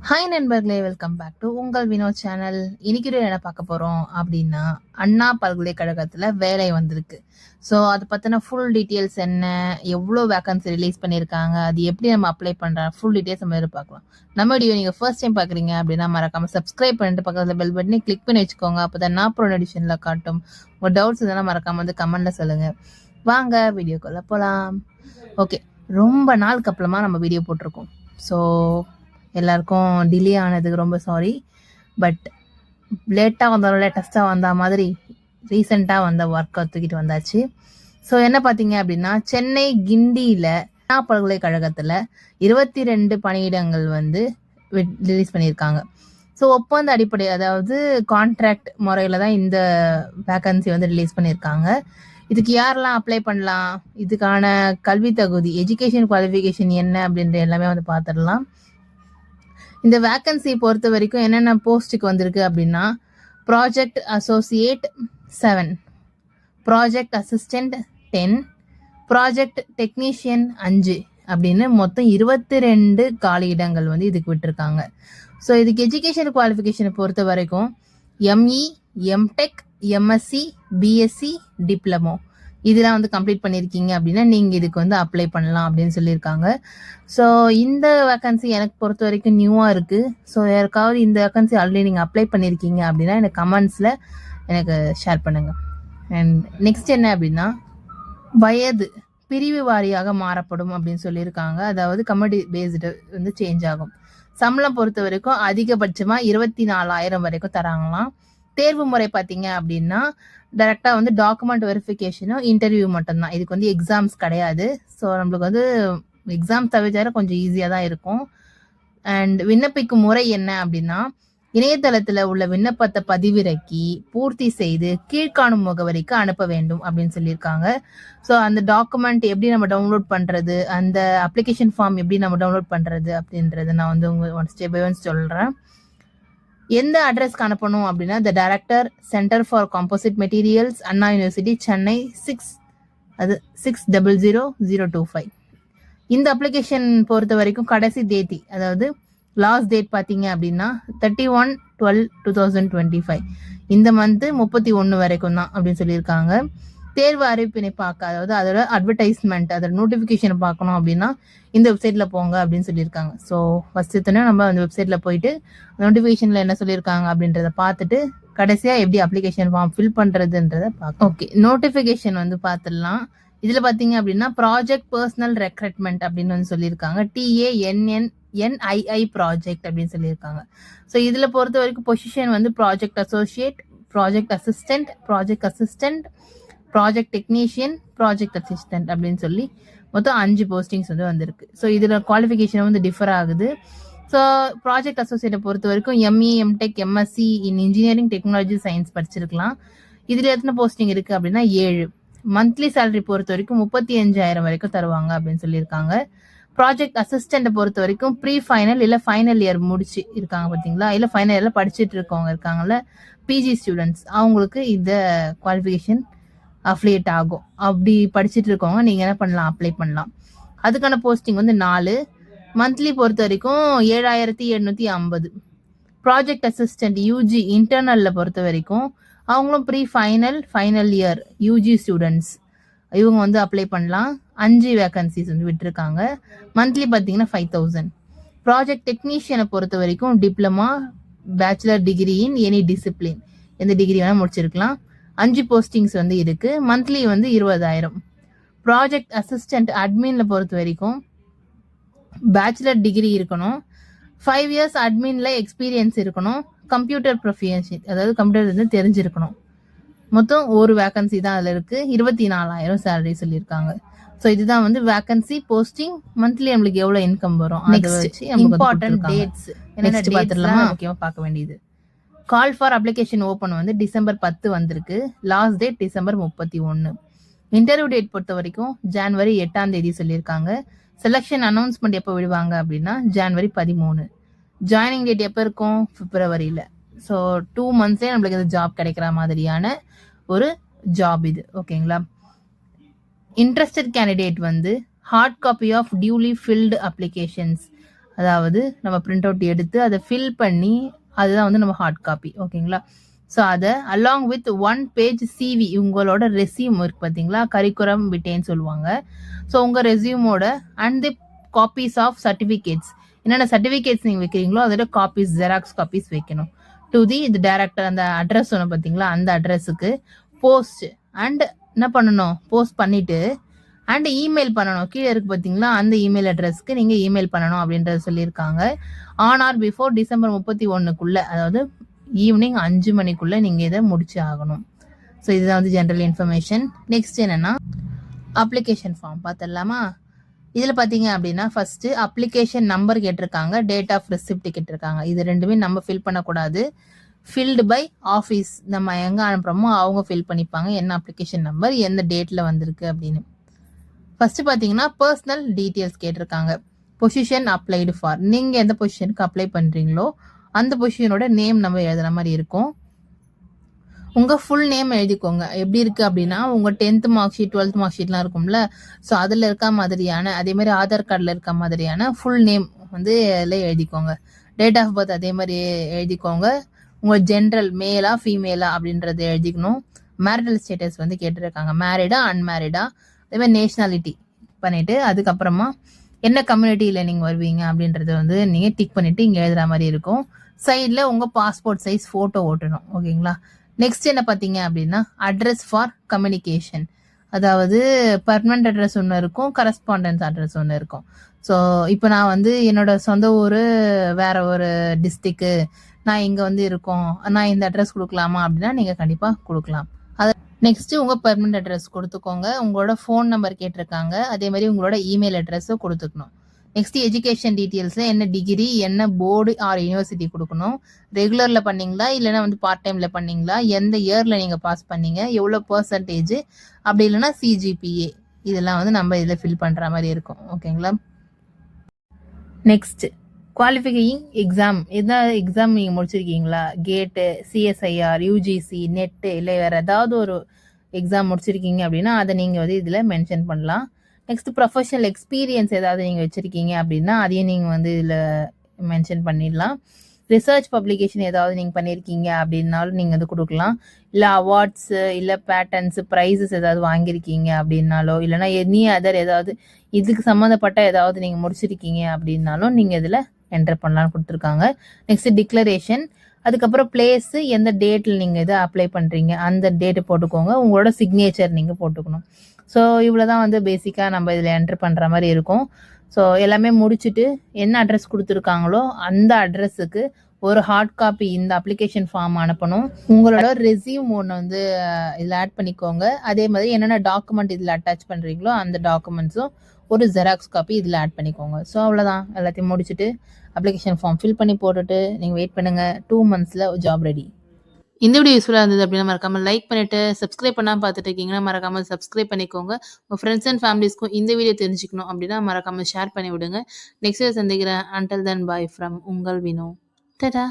Hi நண்பர்களே, welcome back to உங்கள் Vinod channel. இன்னைக்கு என்ன பார்க்க போகிறோம் அப்படின்னா, அண்ணா பல்கலைக்கழகத்தில் வேலை வந்திருக்கு. ஸோ அதை பற்றின ஃபுல் டீட்டெயில்ஸ் என்ன, எவ்வளோ வேக்கன்சி ரிலீஸ் பண்ணியிருக்காங்க, அது எப்படி நம்ம அப்ளை பண்ணுறோம், ஃபுல் டீட்டெயில்ஸ் நம்ம பார்க்கலாம். நம்ம வீடியோ நீங்கள் ஃபர்ஸ்ட் டைம் பார்க்குறீங்க அப்படின்னா மறக்காமல் சப்ஸ்கிரைப் பண்ணிட்டு பக்கத்தில் பெல் பட்டனே கிளிக் பண்ணி வச்சுக்கோங்க. அப்போ தான் நான் ப்ரோ எடிஷனில் காட்டும். உங்கள் டவுட்ஸ் இதெல்லாம் மறக்காமல் வந்து கமெண்ட்டில் சொல்லுங்கள். வாங்க வீடியோக்குள்ளே போகலாம். ஓகே, ரொம்ப நாளுக்கு அப்புறமா நம்ம வீடியோ போட்டிருக்கோம். ஸோ எல்லாருக்கும் டிலே ஆனதுக்கு ரொம்ப சாரி. பட் லேட்டாக வந்தாலும் லேட்டஸ்ட்டாக வந்த மாதிரி ரீசெண்டாக வந்த ஒர்க்கை தூக்கிட்டு வந்தாச்சு. ஸோ என்ன பார்த்தீங்க அப்படின்னா, சென்னை கிண்டியில் அண்ணா பல்கலைக்கழகத்தில் 22 பணியிடங்கள் வந்து ரிலீஸ் பண்ணியிருக்காங்க. ஸோ ஒப்பந்த அடிப்படை, அதாவது கான்ட்ராக்ட் முறையில் தான் இந்த வேக்கன்சி வந்து ரிலீஸ் பண்ணியிருக்காங்க. இதுக்கு யாரெல்லாம் அப்ளை பண்ணலாம், இதுக்கான கல்வி தகுதி, எஜுகேஷன் குவாலிஃபிகேஷன் என்ன அப்படின்ற எல்லாமே வந்து பார்த்துடலாம். இந்த வேக்கன்சி பொறுத்த வரைக்கும் என்னென்ன போஸ்ட்டுக்கு வந்திருக்கு அப்படின்னா, project associate 7, project assistant 10, project technician 5 அப்படின்னு மொத்தம் 22 காலி இடங்கள் வந்து இதுக்கு விட்டுருக்காங்க. ஸோ இதுக்கு எஜுகேஷன் குவாலிஃபிகேஷனை பொறுத்த வரைக்கும் ME, MTech, MSc, BSc, diploma இதெல்லாம் வந்து கம்ப்ளீட் பண்ணியிருக்கீங்க அப்படின்னா நீங்கள் இதுக்கு வந்து அப்ளை பண்ணலாம் அப்படின்னு சொல்லியிருக்காங்க. ஸோ இந்த வேக்கன்சி எனக்கு பொறுத்த வரைக்கும் நியூவாக இருக்குது. ஸோ யாருக்காவது இந்த வேக்கன்சி ஆல்ரெடி நீங்கள் அப்ளை பண்ணியிருக்கீங்க அப்படின்னா எனக்கு கமெண்ட்ஸில் எனக்கு ஷேர் பண்ணுங்கள். அண்ட் நெக்ஸ்ட் என்ன அப்படின்னா, வயது பிரிவு வாரியாக மாறப்படும் அப்படின்னு சொல்லியிருக்காங்க. அதாவது கம்யூனிட்டி பேஸ்டு வந்து சேஞ்ச் ஆகும். சம்பளம் பொறுத்த வரைக்கும் அதிகபட்சமாக 24,000 வரைக்கும் தராங்களாம். தேர்வு முறை பார்த்தீங்க அப்படின்னா டைரெக்டாக வந்து டாக்குமெண்ட் வெரிஃபிகேஷனும் இன்டர்வியூ மட்டும்தான். இதுக்கு வந்து எக்ஸாம்ஸ் கிடையாது. ஸோ நம்மளுக்கு வந்து எக்ஸாம் தவிர கொஞ்சம் ஈஸியாக தான் இருக்கும். அண்ட் விண்ணப்பிக்கும் முறை என்ன அப்படின்னா, இணையதளத்தில் உள்ள விண்ணப்பத்தை பதிவிறக்கி பூர்த்தி செய்து கீழ்காணும் முகவரிக்கு அனுப்ப வேண்டும் அப்படின்னு சொல்லியிருக்காங்க. ஸோ அந்த டாக்குமெண்ட் எப்படி நம்ம டவுன்லோட் பண்ணுறது, அந்த அப்ளிகேஷன் ஃபார்ம் எப்படி நம்ம டவுன்லோட் பண்ணுறது அப்படின்றத நான் வந்து உங்களுக்கு ஸ்டெப் பை ஒன் சொல்கிறேன். எந்த அட்ரஸ்க்கு அனுப்பணும் அப்படின்னா, the director, centre for composite materials, Anna university, Chennai 600,025. இந்த அப்ளிகேஷன் பொறுத்த வரைக்கும் கடைசி தேதி, அதாவது லாஸ்ட் டேட் பார்த்தீங்க அப்படின்னா 31/12/2025. இந்த மந்த் 31 வரைக்கும் தான் அப்படின்னு சொல்லியிருக்காங்க. தேர்வு அறிவிப்பினை பார்க்க, அதாவது அதோட அட்வர்டைஸ்மெண்ட், அதோட நோட்டிஃபிகேஷனை பார்க்கணும் அப்படின்னா இந்த வெப்சைட்டில் போங்க அப்படின்னு சொல்லியிருக்காங்க. ஸோ ஃபஸ்ட்டு நம்ம அந்த வெப்சைட்டில் போயிட்டு நோட்டிஃபிகேஷனில் என்ன சொல்லியிருக்காங்க அப்படின்றத பார்த்துட்டு கடைசியாக எப்படி அப்ளிகேஷன் ஃபார்ம் ஃபில் பண்ணுறதுன்றதை பார்க்க. ஓகே, நோட்டிஃபிகேஷன் வந்து பார்த்துடலாம். இதில் பார்த்தீங்க அப்படின்னா ப்ராஜெக்ட் பர்சனல் ரெக்ரூட்மெண்ட் அப்படின்னு வந்து சொல்லியிருக்காங்க. TANNII ப்ராஜெக்ட் அப்படின்னு சொல்லியிருக்காங்க. ஸோ இதில் பொறுத்த வரைக்கும் பொசிஷன் வந்து project associate, project assistant, project technician, project assistant அப்படின்னு சொல்லி மொத்தம் 5 போஸ்டிங்ஸ் வந்து வந்திருக்கு. ஸோ இதில் குவாலிஃபிகேஷன் வந்து டிஃபர் ஆகுது. ஸோ ப்ராஜெக்ட் அசோசியேட்டை பொறுத்த வரைக்கும் ME, MTech, MSc in engineering technology science படிச்சிருக்கலாம். இதில் எத்தனை போஸ்டிங் இருக்குது அப்படின்னா 7. மந்த்லி சேலரி பொறுத்த வரைக்கும் 35,000 வரைக்கும் தருவாங்க அப்படின்னு சொல்லியிருக்காங்க. ப்ராஜெக்ட் அசிஸ்டண்ட்டை பொறுத்த வரைக்கும் ப்ரீ ஃபைனல் இல்லை ஃபைனல் இயர் முடிச்சு இருக்காங்க பார்த்தீங்களா, இல்லை ஃபைனல் இயரில் படிச்சுட்டு இருக்கவங்க இருக்காங்கல்ல, பிஜி ஸ்டூடெண்ட்ஸ், அவங்களுக்கு இந்த குவாலிஃபிகேஷன் அஃபிலியேட் ஆகும். அப்படி படிச்சுட்டு இருக்கவங்க நீங்கள் என்ன பண்ணலாம், அப்ளை பண்ணலாம். அதுக்கான போஸ்டிங் வந்து 4. மந்த்லி பொறுத்த வரைக்கும் 7,750. ப்ராஜெக்ட் அசிஸ்டன்ட் யூஜி இன்டர்னலில் பொறுத்த வரைக்கும் அவங்களும் pre final year UG students இவங்க வந்து அப்ளை பண்ணலாம். 5 வேக்கன்சிஸ் வந்து விட்டுருக்காங்க. மந்த்லி பார்த்தீங்கன்னா 5,000. ப்ராஜெக்ட் டெக்னீஷியனை பொறுத்த வரைக்கும் diploma, bachelor degree in any discipline, எந்த டிகிரி வேணால் முடிச்சிருக்கலாம். 5 போஸ்டிங்ஸ் வந்து இருக்கு. மந்த்லி வந்து 20,000. ப்ராஜெக்ட் அசிஸ்டன்ட் அட்மின்ல பொறுத்த வரைக்கும் பேச்சுலர் டிகிரி இருக்கணும், 5 இயர்ஸ் அட்மின்ல எக்ஸ்பீரியன்ஸ் இருக்கணும், கம்ப்யூட்டர் ப்ரொஃபிஷியன்சி, அதாவது கம்ப்யூட்டர் வந்து தெரிஞ்சிருக்கணும். மொத்தம் ஒரு வேக்கன்சி தான் அதில் இருக்கு. 24,000 சேலரி சொல்லியிருக்காங்க. ஸோ இதுதான் வந்து வேக்கன்சி போஸ்டிங். மந்த்லி நம்மளுக்கு எவ்வளோ இன்கம் வரும், இம்பார்ட்டன்ட் டேட்ஸ் நெக்ஸ்ட் பார்த்துடலாமா, முக்கியமாக பார்க்க வேண்டியது. கால் ஃபார் அப்ளிகேஷன் ஓப்பன் வந்து டிசம்பர் 10 வந்திருக்கு. Last date December 31. Interview date பொறுத்த வரைக்கும் ஜனவரி 8 சொல்லியிருக்காங்க. செலெக்ஷன் அனௌன்ஸ்மெண்ட் எப்போ விடுவாங்க அப்படின்னா ஜனவரி 13. ஜாயினிங் டேட் எப்போ இருக்கும், பிப்ரவரியில். ஸோ 2 monthsலேயே நம்மளுக்கு இது ஜாப் கிடைக்கிற மாதிரியான ஒரு ஜாப் இது. ஓகேங்களா. இன்ட்ரெஸ்டட் கேண்டிடேட் வந்து hard copy of duly filled applications, அதாவது நம்ம பிரிண்ட் அவுட் எடுத்து அதை ஃபில் பண்ணி அதுதான் வந்து நம்ம ஹார்ட் காப்பி. ஓகேங்களா? ஸோ அதை அலாங் வித் 1 பேஜ் சிவி உங்களோட ரெசியூம் இருக்கு பார்த்தீங்களா, கரிக்குலம் விட்டேன்னு சொல்லுவாங்க. ஸோ உங்கள் ரெசியூமோட and the copies of certificates, என்னென்ன சர்டிஃபிகேட்ஸ் நீங்கள் வைக்கிறீங்களோ அதோட காப்பீஸ், ஜெராக்ஸ் காப்பீஸ் வைக்கணும். டு தி இது டைரக்டர் அந்த அட்ரஸ் சொன்ன பார்த்தீங்களா, அந்த அட்ரஸுக்கு போஸ்ட் அண்ட் என்ன பண்ணணும், போஸ்ட் பண்ணிவிட்டு அண்ட் இமெயில் பண்ணணும். கீழே இருக்கு பார்த்தீங்களா, அந்த இமெயில் அட்ரஸ்க்கு நீங்கள் இமெயில் பண்ணணும் அப்படின்றத சொல்லியிருக்காங்க. ஆன் ஆர் பிஃபோர் டிசம்பர் 31க்குள்ளே, அதாவது ஈவினிங் 5 மணிக்குள்ளே நீங்கள் இதை முடிச்சு ஆகணும். ஸோ இதுதான் வந்து ஜென்ரல் இன்ஃபர்மேஷன். நெக்ஸ்ட் என்னென்னா அப்ளிகேஷன் ஃபார்ம் பார்த்துடலாமா. இதில் பார்த்தீங்க அப்படின்னா ஃபஸ்ட்டு அப்ளிகேஷன் நம்பர் கேட்டிருக்காங்க, டேட் ஆஃப் ரெசிப்ட் கேட்டிருக்காங்க. இது ரெண்டுமே நம்ம ஃபில் பண்ணக்கூடாது. ஃபில்டு பை ஆஃபீஸ், நம்ம எங்கே அனுப்புகிறோமோ அவங்க ஃபில் பண்ணிப்பாங்க என்ன அப்ளிகேஷன் நம்பர் எந்த டேட்டில் வந்திருக்கு அப்படின்னு. ஃபர்ஸ்ட் பார்த்தீங்கன்னா பர்சனல் டீட்டெயில்ஸ் கேட்டிருக்காங்க. பொசிஷன் அப்ளைடு ஃபார், நீங்கள் எந்த பொசிஷனுக்கு அப்ளை பண்ணுறீங்களோ அந்த பொசிஷனோட நேம் நம்ம எழுதுற மாதிரி இருக்கும். உங்கள் ஃபுல் நேம் எழுதிக்கோங்க. எப்படி இருக்குது அப்படின்னா உங்கள் 10th mark sheet 12th mark ஷீட்லாம் இருக்கும்ல, ஸோ அதில் இருக்க மாதிரியான அதே மாதிரி ஆதார் கார்டில் இருக்க மாதிரியான ஃபுல் நேம் வந்து அதில் எழுதிக்கோங்க. டேட் ஆஃப் பர்த் அதே மாதிரி எழுதிக்கோங்க. உங்கள் ஜென்ரல் மேலா ஃபீமேலா அப்படின்றத எழுதிக்கணும். மேரிட்டல் ஸ்டேட்டஸ் வந்து கேட்டிருக்காங்க, மேரிடா அன்மேரிடா, அதே மாதிரி நேஷ்னாலிட்டி பண்ணிவிட்டு அதுக்கப்புறமா என்ன கம்யூனிட்டியில் நீங்கள் வருவீங்க அப்படின்றத வந்து நீங்கள் டிக் பண்ணிவிட்டு இங்கே எழுதுகிற மாதிரி இருக்கும். சைடில் உங்கள் பாஸ்போர்ட் சைஸ் ஃபோட்டோ ஓட்டணும். ஓகேங்களா? நெக்ஸ்ட் என்ன பார்த்தீங்க அப்படின்னா அட்ரஸ் ஃபார் கம்யூனிகேஷன், அதாவது பர்மனண்ட் அட்ரஸ் ஒன்று இருக்கும், கரஸ்பாண்டன்ஸ் அட்ரஸ் ஒன்று இருக்கும். ஸோ இப்போ நான் வந்து என்னோட சொந்த ஊர் வேற ஒரு டிஸ்ட்ரிக்கு, நான் இங்கே வந்து இருக்கோம், நான் இந்த அட்ரஸ் கொடுக்கலாமா அப்படின்னா நீங்கள் கண்டிப்பாக கொடுக்கலாம். நெக்ஸ்ட் உங்கள் பெர்மனன்ட் அட்ரஸ் கொடுத்துக்கோங்க. உங்களோட ஃபோன் நம்பர் கேட்டிருக்காங்க, அதே மாதிரி உங்களோட இமெயில் அட்ரஸும் கொடுத்துக்கணும். நெக்ஸ்ட் எஜுகேஷன் டீட்டெயில்ஸில் என்ன டிகிரி, என்ன போர்டு ஆர் யூனிவர்சிட்டி கொடுக்கணும், ரெகுலரில் பண்ணீங்களா இல்லைன்னா வந்து பார்ட் டைமில் பண்ணீங்களா, எந்த இயரில் நீங்கள் பாஸ் பண்ணீங்க, எவ்வளோ பர்சன்டேஜ், அப்படி இல்லைன்னா சிஜிபிஏ, இதெல்லாம் வந்து நம்ம இதில் ஃபில் பண்ணுற மாதிரி இருக்கும். ஓகேங்களா? நெக்ஸ்ட் குவாலிஃபையிங் எக்ஸாம், எதாவது எக்ஸாம் நீங்கள் முடிச்சிருக்கீங்களா, கேட்டு, சிஎஸ்ஐஆர், யூஜிசி, நெட்டு, இல்லை வேறு ஏதாவது ஒரு எக்ஸாம் முடிச்சிருக்கீங்க அப்படின்னா அதை நீங்கள் வந்து இதில் மென்ஷன் பண்ணலாம். நெக்ஸ்ட் ப்ரொஃபஷனல் எக்ஸ்பீரியன்ஸ் ஏதாவது நீங்கள் வச்சுருக்கீங்க அப்படின்னா அதையும் நீங்கள் வந்து இதில் மென்ஷன் பண்ணிடலாம். ரிசர்ச் பப்ளிகேஷன் ஏதாவது நீங்கள் பண்ணியிருக்கீங்க அப்படின்னாலும் நீங்கள் வந்து கொடுக்கலாம். இல்லை அவார்ட்ஸு, இல்லை பேட்டன்ஸு, ப்ரைஸஸ் ஏதாவது வாங்கியிருக்கீங்க அப்படின்னாலோ, இல்லைனா எனி அதர் ஏதாவது இதுக்கு சம்மந்தப்பட்ட ஏதாவது நீங்கள் முடிச்சிருக்கீங்க அப்படின்னாலும் நீங்கள் இதில் என்டர் பண்ணலான்னு கொடுத்துருக்காங்க. நெக்ஸ்ட் டிக்ளரேஷன், அதுக்கப்புறம் பிளேஸு, எந்த டேட்டில் நீங்கள் இதை அப்ளை பண்ணுறீங்க அந்த டேட்டு போட்டுக்கோங்க. உங்களோட சிக்னேச்சர் நீங்கள் போட்டுக்கணும். ஸோ இவ்வளோ தான் வந்து பேசிக்காக நம்ம இதில் என்ட்ரு பண்ணுற மாதிரி இருக்கும். ஸோ எல்லாமே முடிச்சுட்டு என்ன அட்ரஸ் கொடுத்துருக்காங்களோ அந்த அட்ரஸுக்கு ஒரு ஹார்ட் காப்பி இந்த அப்ளிகேஷன் ஃபார்ம் அனுப்பணும். உங்களோட ரெசியூம் ஒன்று வந்து இதில் ஆட் பண்ணிக்கோங்க. அதே மாதிரி என்னென்ன டாக்குமெண்ட் இதில் அட்டாச் பண்ணுறீங்களோ அந்த டாக்குமெண்ட்ஸும் ஒரு ஜெராக்ஸ் காப்பி இதில் ஆட் பண்ணிக்கோங்க. ஸோ அவ்வளோதான், எல்லாத்தையும் முடிச்சுட்டு அப்ளிகேஷன் ஃபார்ம் ஃபில் பண்ணி போட்டுட்டு நீங்கள் வெயிட் பண்ணுங்கள். 2 monthsல ஜாப் ரெடி. இந்த வீடியோ யூஸ்ஃபுல்லாக இருந்தது அப்படின்னா மறக்காமல் லைக் பண்ணிவிட்டு, சப்ஸ்கிரைப் பண்ணாமல் பார்த்துட்டு இருக்கீங்கன்னா மறக்காமல் சப்ஸ்கிரைப் பண்ணிக்கோங்க. உங்கள் ஃப்ரெண்ட்ஸ் அண்ட் ஃபேமிலிஸ்க்கும் இந்த வீடியோ தெரிஞ்சுக்கணும் அப்படின்னா மறக்காமல் ஷேர் பண்ணி விடுங்க. நெக்ஸ்ட் சந்திக்கிறேன். அன்டில் தென் பாய் ஃப்ரம் உங்கள் வினோ. டடா.